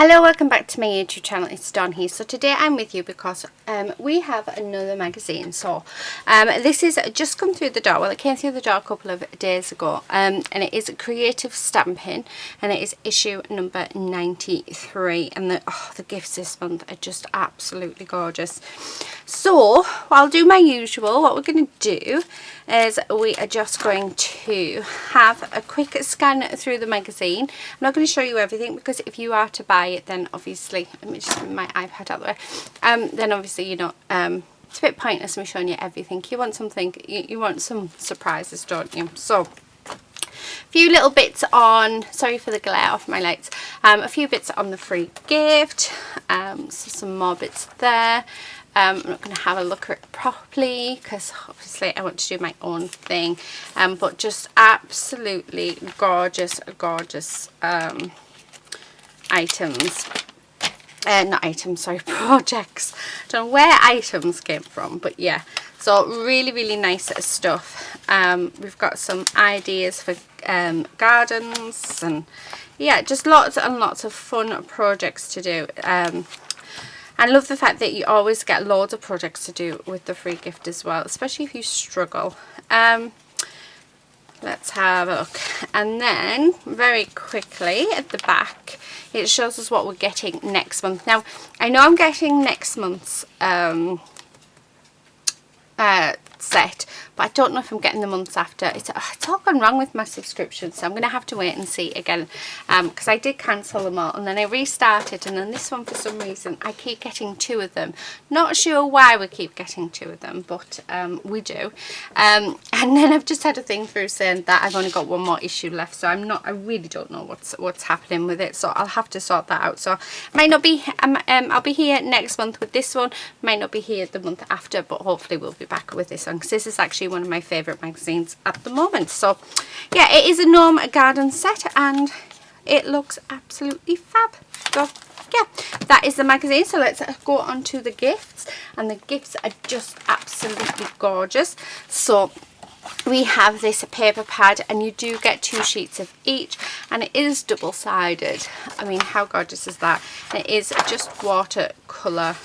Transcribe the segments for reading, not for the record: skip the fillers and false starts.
Hello, welcome back to my YouTube channel. It's Dawn here. So today I'm with you because we have another magazine. So this is just come through the door. Well, it came through the door a couple of days ago, and it is Creative Stamping, and it is issue number 93. And the gifts this month are just absolutely gorgeous. So I'll do my usual. What we're going to do is we are just going to have a quick scan through the magazine. I'm not going to show you everything because if you are to buy it, then obviously, let me just move my iPad out of the way, then obviously you're not, it's a bit pointless me showing you everything. You want something, you want some surprises, don't you? So a few little bits on, sorry for the glare off my lights, a few bits on the free gift, so some more bits there. I'm not going to have a look at it properly because obviously I want to do my own thing, but just absolutely gorgeous items, not items, sorry, projects. I don't know where items came from, but yeah, so really nice stuff. We've got some ideas for gardens, and yeah, just lots and lots of fun projects to do. I love the fact that you always get loads of projects to do with the free gift as well, especially if you struggle. Let's have a look. And then very quickly at the back it shows us what we're getting next month. Now I know I'm getting next month's set, but I don't know if I'm getting the months after. It's all gone wrong with my subscription, so I'm going to have to wait and see again, because I did cancel them all and then I restarted, and then this one for some reason I keep getting two of them. Not sure why we keep getting two of them, but we do, and then I've just had a thing through saying that I've only got one more issue left, so I really don't know what's happening with it, so I'll have to sort that out. So might not be I'll be here next month with this one, might not be here the month after, but hopefully we'll be back with this one because this is actually one of my favourite magazines at the moment. So yeah, it is a gnome garden set and it looks absolutely fab. So yeah, that is the magazine. So let's go on to the gifts, and the gifts are just absolutely gorgeous. So we have this paper pad, and you do get 2 sheets of each, and it is double-sided. I mean, how gorgeous is that? And it is just watercolour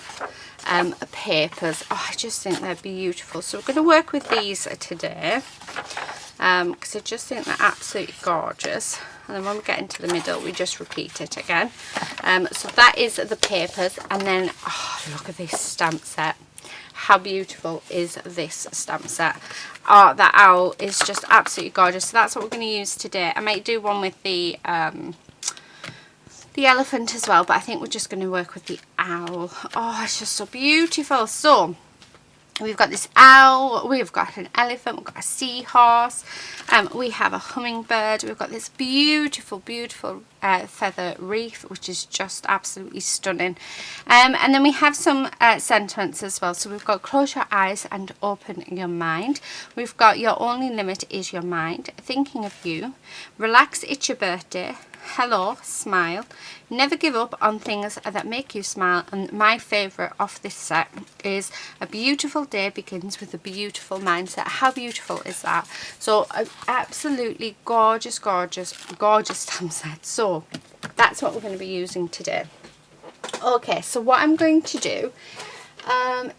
papers. Oh, I just think they're beautiful. So we're going to work with these today because I just think they're absolutely gorgeous, and then when we get into the middle we just repeat it again. So that is the papers, and then look at this stamp set. How beautiful is this stamp set? Oh, that owl is just absolutely gorgeous. So that's what we're going to use today. I might do one with the elephant as well, but I think we're just going to work with the owl. Oh, it's just so beautiful. So we've got this owl, we've got an elephant, we've got a seahorse, we have a hummingbird, we've got this beautiful feather wreath, which is just absolutely stunning, and then we have some sentiments as well. So we've got close your eyes and open your mind, we've got your only limit is your mind, thinking of you, relax, it's your birthday, hello, smile, never give up on things that make you smile, and my favourite of this set is a beautiful day begins with a beautiful mindset. How beautiful is that? So absolutely gorgeous stamp set. So that's what we're going to be using today. Okay, so what I'm going to do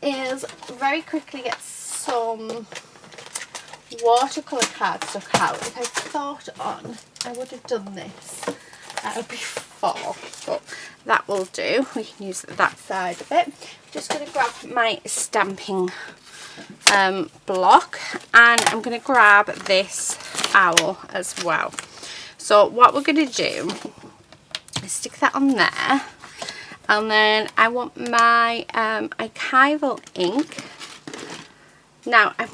is very quickly get some watercolour cardstock out. If I thought on, I would have done this before, but that will do. We can use that side of it. Just going to grab my stamping block, and I'm going to grab this owl as well. So what we're going to do is stick that on there, and then I want my archival ink. Now, I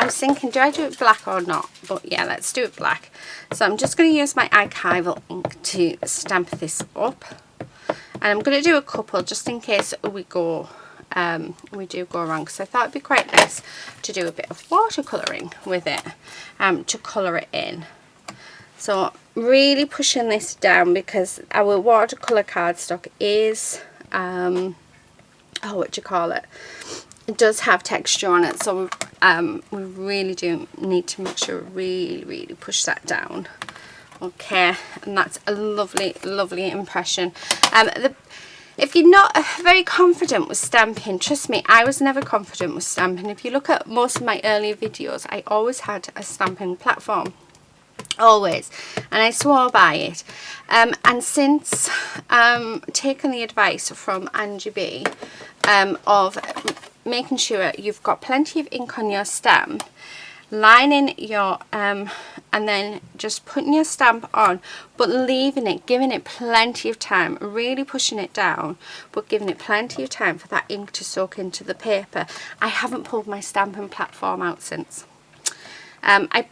was thinking, do I do it black or not? But yeah, let's do it black. So I'm just going to use my archival ink to stamp this up. And I'm going to do a couple just in case we do go wrong. Because I thought it'd be quite nice to do a bit of watercolouring with it, to colour it in. So really pushing this down because our watercolour cardstock is, it does have texture on it, so we really do need to make sure we really push that down Okay, and that's a lovely, lovely impression. If you're not very confident with stamping, trust me, I was never confident with stamping. If you look at most of my earlier videos, I always had a stamping platform. Always. And I swore by it. And since taking the advice from Angie B of making sure you've got plenty of ink on your stamp, lining your and then just putting your stamp on, but leaving it, giving it plenty of time, really pushing it down, but giving it plenty of time for that ink to soak into the paper. I haven't pulled my stamping platform out since. I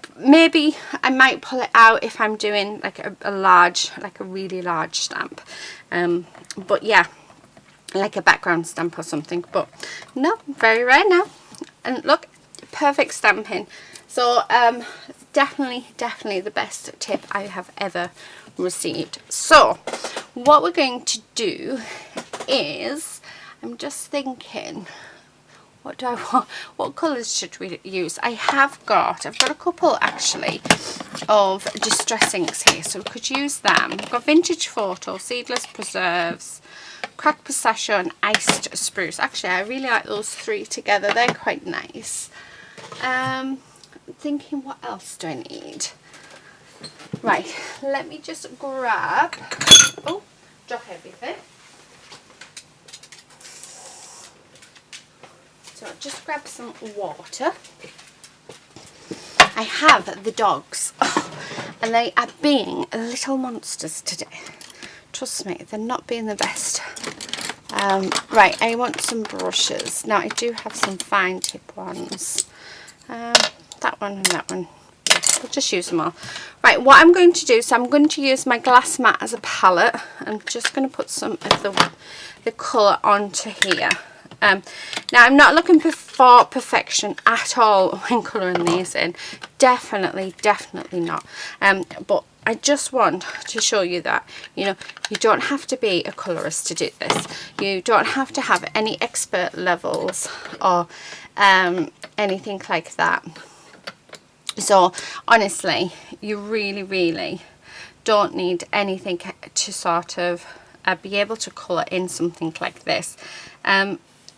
might pull it out if I'm doing like a really large stamp, but yeah, like a background stamp or something. But no, very rare now. And look, perfect stamping. So definitely the best tip I have ever received. So what we're going to do is, I'm just thinking, what do I want? What colours should we use? I've got a couple actually of distress inks here, so we could use them. We've got Vintage Photo, Seedless Preserves, Cracked Pistachio and Iced Spruce. Actually, I really like those three together. They're quite nice. Thinking, what else do I need? Right, let me just grab, oh, drop everything. So I'll just grab some water. I have the dogs, and they are being little monsters today. Trust me, they're not being the best. Right, I want some brushes. Now I do have some fine tip ones. That one and that one. We'll just use them all. Right, what I'm going to do, so I'm going to use my glass mat as a palette. I'm just going to put some of the colour onto here. Now I'm not looking for perfection at all when colouring these in. Definitely not. But I just want to show you that, you know, you don't have to be a colourist to do this. You don't have to have any expert levels or anything like that. So honestly, you really don't need anything to sort of be able to colour in something like this.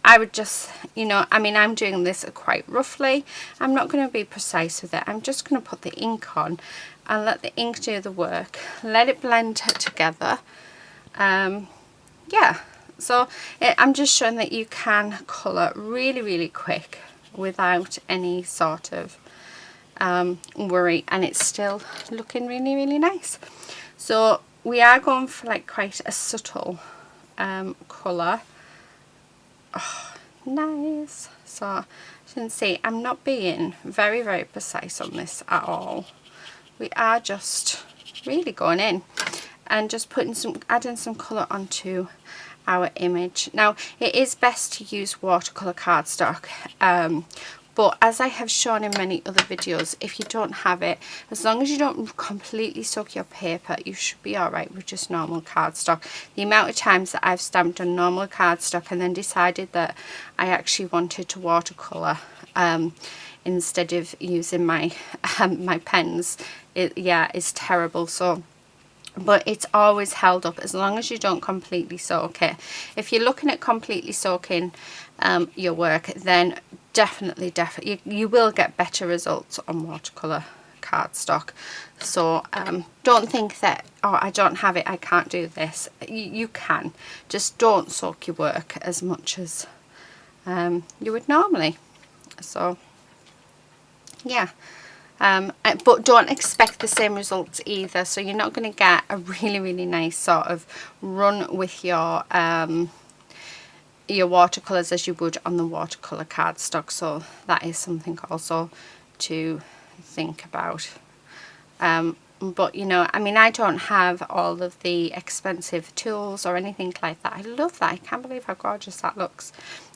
I would just, you know, I mean, I'm doing this quite roughly. I'm not going to be precise with it. I'm just going to put the ink on and let the ink do the work. Let it blend together. Yeah, so I'm just showing that you can colour really quick without any sort of worry, and it's still looking really nice. So we are going for like quite a subtle colour. Oh, nice. So as you can see, I'm not being very precise on this at all. We are just really going in and just adding some colour onto our image. Now it is best to use watercolour cardstock, but as I have shown in many other videos, if you don't have it, as long as you don't completely soak your paper, you should be alright with just normal cardstock. The amount of times that I've stamped on normal cardstock and then decided that I actually wanted to watercolour instead of using my my pens, it's terrible. So, but it's always held up as long as you don't completely soak it. If you're looking at completely soaking your work, then definitely you will get better results on watercolor cardstock. So don't think that, oh, I don't have it, I can't do this. You can, just don't soak your work as much as you would normally. So yeah, but don't expect the same results either. So you're not going to get a really nice sort of run with your watercolors as you would on the watercolor cardstock. So that is something also to think about. But you know, I mean, I don't have all of the expensive tools or anything like that. I love that. I can't believe how gorgeous that looks.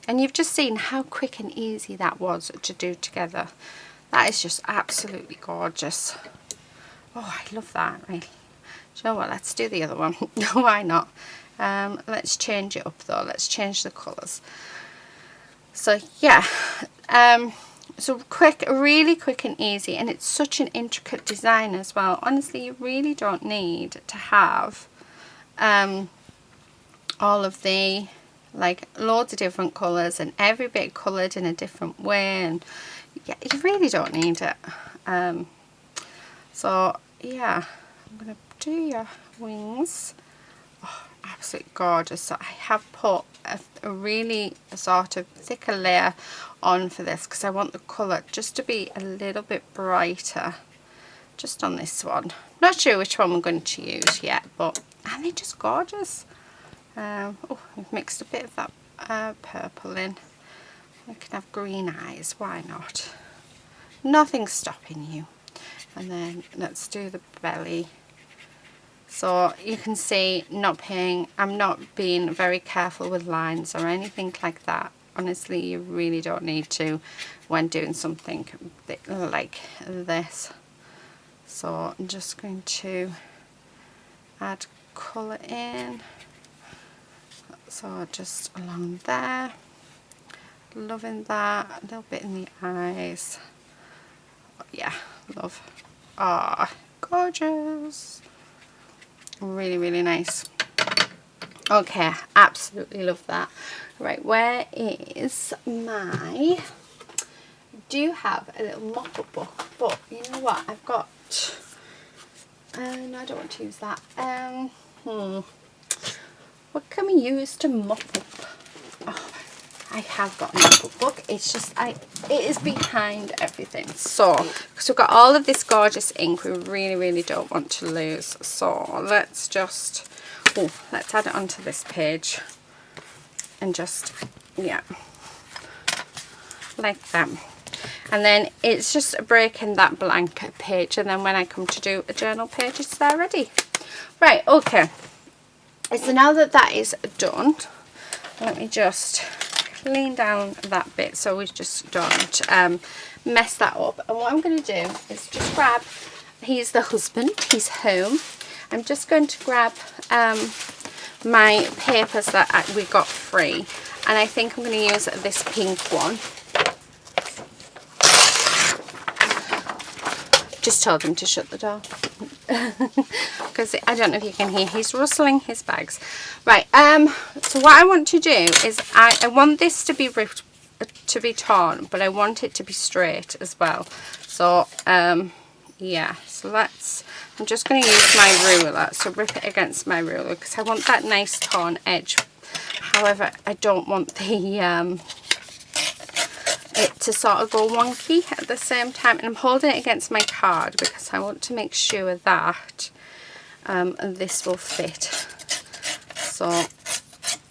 And you've just seen how quick and easy that was to do together. That is just absolutely gorgeous. Oh, I love that. Right. Do you know what? Let's do the other one. Why not? Let's change it up though. Let's change the colours. So yeah. So quick, really quick and easy, and it's such an intricate design as well. Honestly, you really don't need to have all of the, like, loads of different colours and every bit coloured in a different way, and yeah, you really don't need it. So yeah, I'm gonna do your wings. Oh, absolutely gorgeous. So I have put a really sort of thicker layer on for this because I want the colour just to be a little bit brighter just on this one. Not sure which one we're going to use yet, but aren't they just gorgeous? Oh, we've mixed a bit of that purple in. We can have green eyes, why not? Nothing's stopping you. And then let's do the belly. So you can see I'm not being very careful with lines or anything like that. Honestly, you really don't need to when doing something like this. So I'm just going to add colour in. So just along there. Loving that. A little bit in the eyes. Yeah, love. Ah, gorgeous. Really, really nice. Okay, absolutely love that. Right, where is my... I do have a little mop-up book, but you know what? I've got... no, I don't want to use that. What can we use to mop up? Oh, I have got a mop-up book. It's just, it is behind everything. So, because we've got all of this gorgeous ink, we really, really don't want to lose. So, let's just, let's add it onto this page. And just, yeah, like that. And then it's just breaking that blank page. And then when I come to do a journal page, it's there ready. Right, okay. So now that that is done, let me just clean down that bit so we just don't mess that up. And what I'm going to do is just grab, he's the husband, he's home. I'm just going to grab my papers that we got free, and I think I'm going to use this pink one. Just told him to shut the door because I don't know if you can hear, he's rustling his bags. Right, so what I want to do is I want this to be ripped, to be torn, but I want it to be straight as well. So yeah, so I'm just going to use my ruler, so rip it against my ruler because I want that nice torn edge. However, I don't want the it to sort of go wonky at the same time, and I'm holding it against my card because I want to make sure that this will fit. So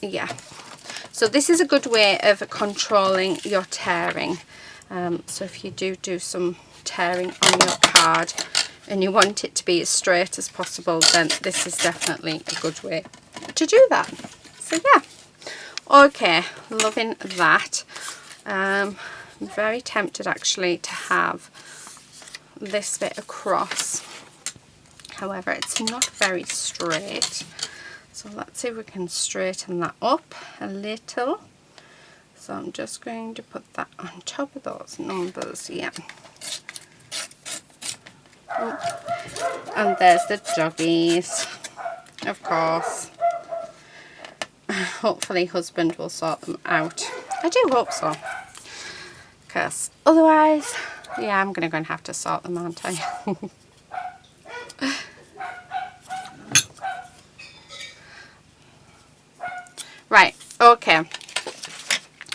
yeah, so this is a good way of controlling your tearing. So if you do some tearing on your card and you want it to be as straight as possible, then this is definitely a good way to do that. So yeah, okay, loving that. I'm very tempted actually to have this bit across, however it's not very straight, so let's see if we can straighten that up a little. So I'm just going to put that on top of those numbers, yeah. Oh. And there's the doggies, of course. Hopefully husband will sort them out. I do hope so, because otherwise, yeah, I'm going to go and have to sort them, aren't I? Right, okay.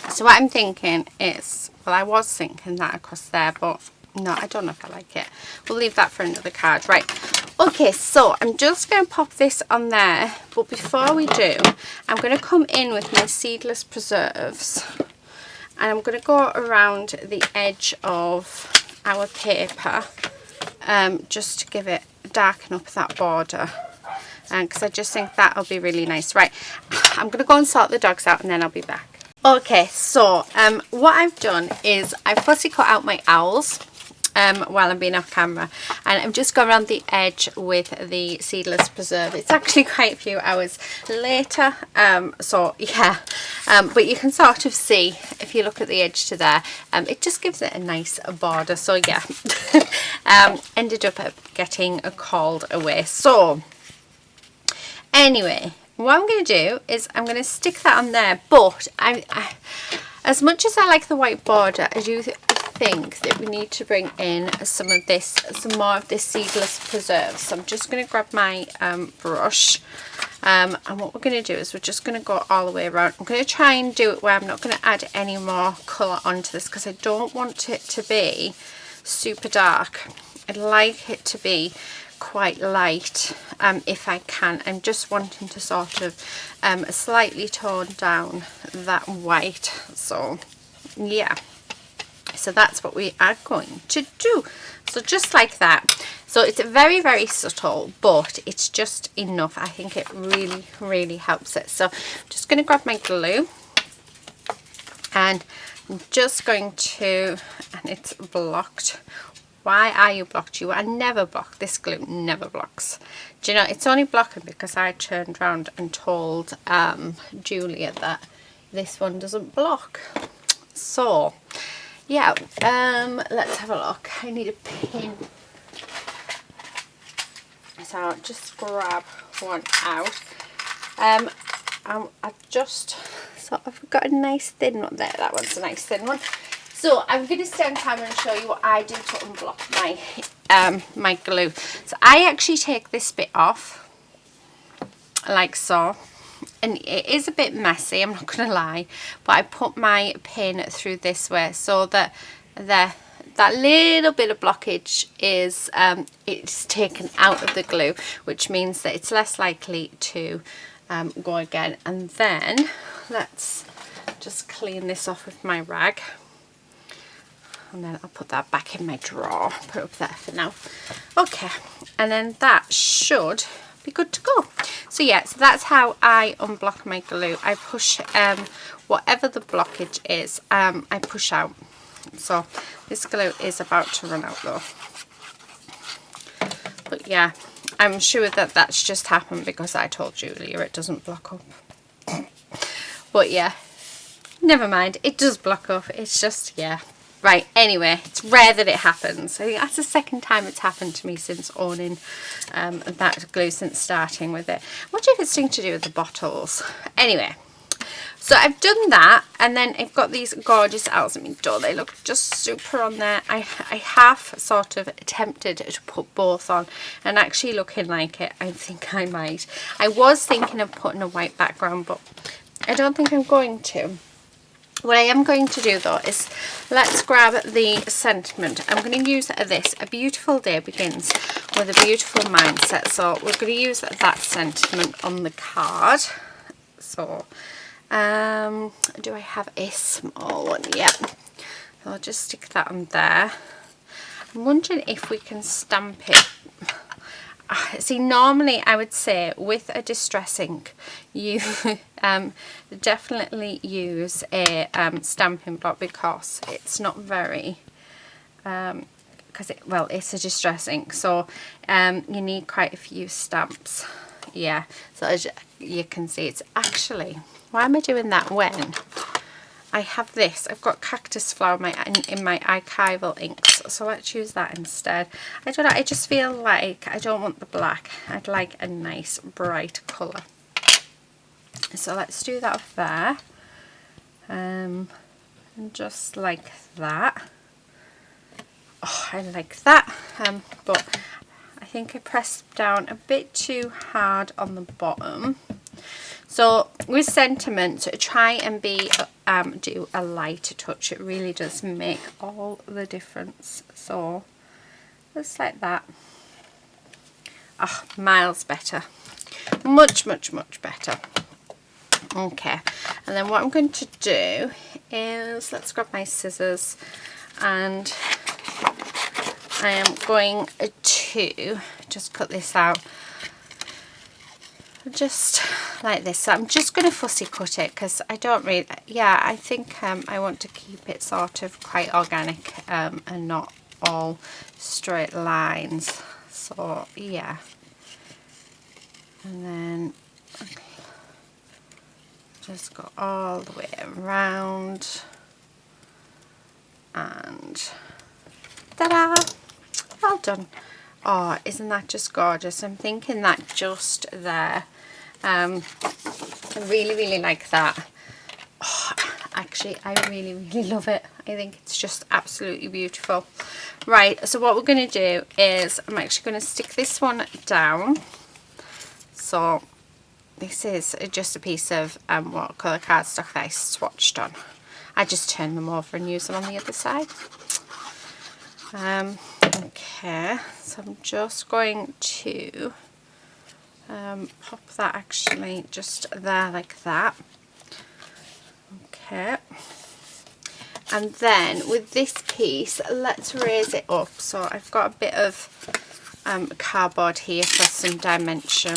So what I'm thinking is, well, I was thinking that across there, but no, I don't know if I like it. We'll leave that for another card. Right, okay, so I'm just going to pop this on there, but before we do, I'm going to come in with my seedless preserves, and I'm going to go around the edge of our paper, just to give it, darken up that border, because I just think that'll be really nice. Right, I'm going to go and sort the dogs out and then I'll be back. Okay, so what I've done is I've fussy cut out my owls while I'm being off camera, and I've just gone around the edge with the seedless preserve. It's actually quite a few hours later, so yeah, but you can sort of see if you look at the edge to there, it just gives it a nice border. So yeah, ended up getting called away. So anyway, what I'm going to do is I'm going to stick that on there, but I as much as I like the white border, I do think that we need to bring in some more of this seedless preserve. So I'm just going to grab my brush, and what we're going to do is we're just going to go all the way around. I'm going to try and do it where I'm not going to add any more colour onto this, because I don't want it to be super dark. I'd like it to be quite light, if I can. I'm just wanting to sort of slightly tone down that white. So yeah, so that's what we are going to do. So just like that. So it's very, very subtle, but it's just enough. I think it really, really helps it. So I'm just going to grab my glue, and I'm just going to, and it's blocked. Why are you blocked? You are never blocked. This glue never blocks. Do you know, it's only blocking because I turned around and told Julia that this one doesn't block. So yeah, let's have a look. I need a pin. So I'll just grab one out. I've just sort of got a nice thin one there. That one's a nice thin one. So I'm going to stand camera and show you what I do to unblock my my glue. So I actually take this bit off, like so, and it is a bit messy, I'm not going to lie, but I put my pin through this way so that that little bit of blockage is it's taken out of the glue, which means that it's less likely to go again. And then let's just clean this off with my rag. And then I'll put that back in my drawer, put it up there for now. Okay, and then that should be good to go. So yeah, so that's how I unblock my glue. I push whatever the blockage is, I push out. So this glue is about to run out though. But yeah, I'm sure that that's just happened because I told Julia it doesn't block up. But yeah, never mind, it does block up. It's just, yeah. Right, anyway, it's rare that it happens. I think that's the second time it's happened to me since owning that glue, since starting with it. I wonder if it's something to do with the bottles. Anyway, so I've done that, and then I've got these gorgeous owls at my door. They look just super on there. I half sort of attempted to put both on, and actually looking like it, I think I might. I was thinking of putting a white background, but I don't think I'm going to. What I am going to do though is let's grab the sentiment. I'm going to use this. A beautiful day begins with a beautiful mindset. So we're going to use that sentiment on the card. So do I have a small one? Yeah. So I'll just stick that on there. I'm wondering if we can stamp it. See, normally I would say with a distress ink you definitely use a stamping block, because it's not very well, it's a distress ink, so you need quite a few stamps. Yeah, so as you can see, it's actually, why am I doing that when I have this? I've got cactus flower in my archival inks, so let's use that instead. I don't know, I just feel like I don't want the black. I'd like a nice bright colour. So let's do that up there. And just like that. Oh, I like that. But I think I pressed down a bit too hard on the bottom. So with sentiment, try and do a lighter touch. It really does make all the difference. So just like that. Oh, miles better. Much, much, much better. Okay, and then what I'm going to do is, let's grab my scissors, and I am going to just cut this out just like this. So I'm just going to fussy cut it because I don't really, yeah, I think I want to keep it sort of quite organic and not all straight lines. So yeah, and then Just go all the way around, and ta-da! Well done. Oh, isn't that just gorgeous? I'm thinking that just there. I really like that. Oh, actually, I really love it. I think it's just absolutely beautiful. Right, so what we're going to do is I'm actually going to stick this one down. So this is just a piece of watercolour cardstock that I swatched on. I just turn them over and use them on the other side. Okay, so I'm just going to pop that actually just there like that. Okay, and then with this piece, let's raise it up. So I've got a bit of cardboard here for some dimension.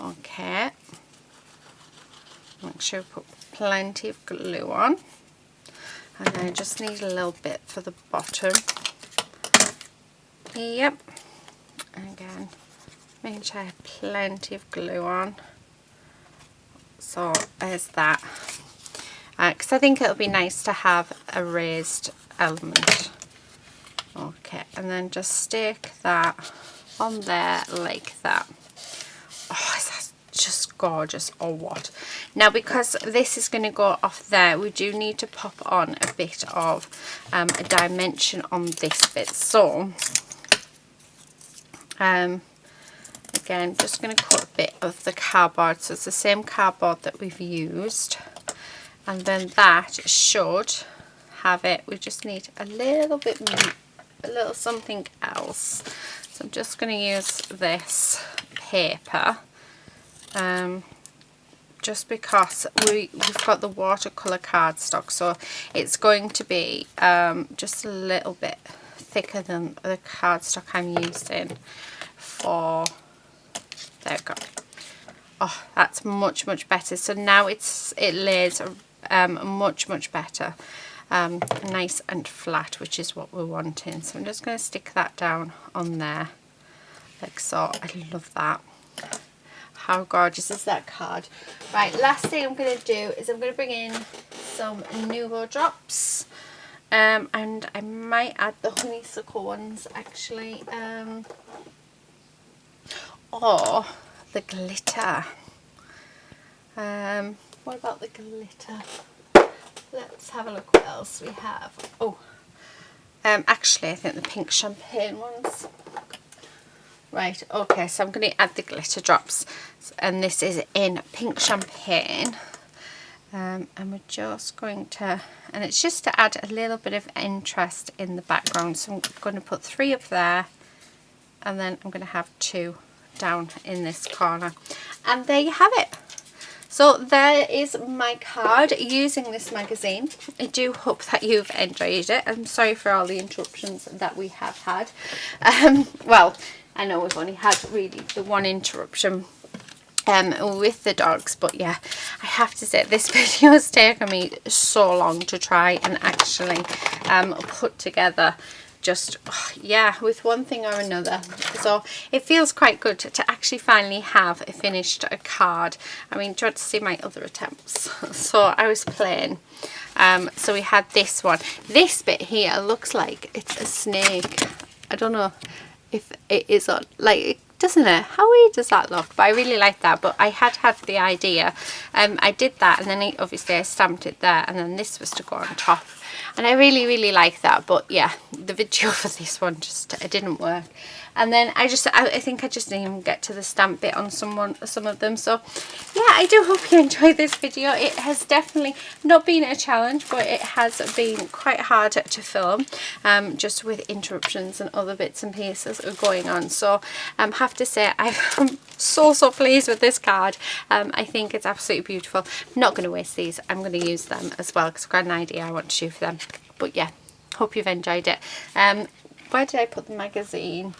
Okay, make sure we put plenty of glue on, and then I just need a little bit for the bottom. Yep, and again make sure I have plenty of glue on. So there's that, because I think it'll be nice to have a raised element. Okay, and then just stick that on there like that. Oh, is that just gorgeous or what? Now, because this is going to go off there, we do need to pop on a bit of a dimension on this bit. So again, just going to cut a bit of the cardboard, so it's the same cardboard that we've used, and then that should have it. We just need a little something else. So I'm just going to use this paper, just because we've got the watercolour cardstock, so it's going to be just a little bit thicker than the cardstock I'm using for. There we go. Oh, that's much better. So now it lays much better, nice and flat, which is what we're wanting. So I'm just going to stick that down on there like so. I love that. How gorgeous is that card? Right, last thing I'm going to do is I'm going to bring in some Nuvo drops, and I might add the honeysuckle ones actually, or the glitter. What about the glitter? Let's have a look what else we have. Oh, actually I think the pink champagne ones. Right, okay, so I'm going to add the glitter drops, and this is in pink champagne, and we're just going to, and it's just to add a little bit of interest in the background. So I'm going to put 3 up there, and then I'm going to have 2 down in this corner, and there you have it. So there is my card using this magazine. I do hope that you've enjoyed it. I'm sorry for all the interruptions that we have had. Well, I know we've only had really the one interruption with the dogs, but yeah, I have to say this video has taken me so long to try and actually put together, just yeah, with one thing or another. So it feels quite good to actually finally have a finished card. I mean, do you want to see my other attempts? So I was playing, so we had this one. This bit here looks like it's a snake. I don't know if it is on, like, doesn't it? How weird does that look? But I really like that. But I had the idea. I did that, and then obviously I stamped it there, and then this was to go on top. And I really like that. But yeah, the video for this one just, it didn't work. And then I think I just didn't even get to the stamp bit on some of them. So yeah, I do hope you enjoyed this video. It has definitely not been a challenge, but it has been quite hard to film, just with interruptions and other bits and pieces going on. So I have to say I'm so pleased with this card. I think it's absolutely beautiful. I'm not going to waste these. I'm going to use them as well because I've got an idea I want to do for them. But yeah, hope you've enjoyed it. Where did I put the magazine?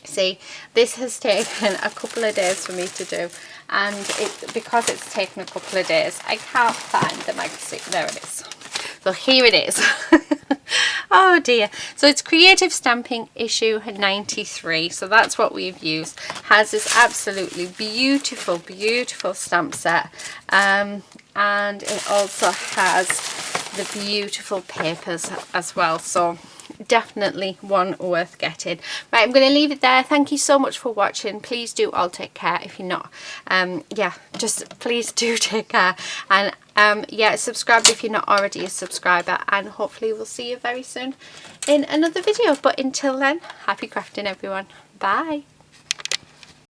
See, this has taken a couple of days for me to do, and because it's taken a couple of days, I can't find the magazine. There it is. So here it is. Oh dear. So it's Creative Stamping issue 93. So that's what we've used. Has this absolutely beautiful, beautiful stamp set. And it also has the beautiful papers as well. So definitely one worth getting. Right, I'm going to leave it there. Thank you so much for watching. Please do all take care. If you're not, yeah, just please do take care. And yeah, subscribe if you're not already a subscriber, and hopefully we'll see you very soon in another video. But until then, happy crafting everyone. Bye.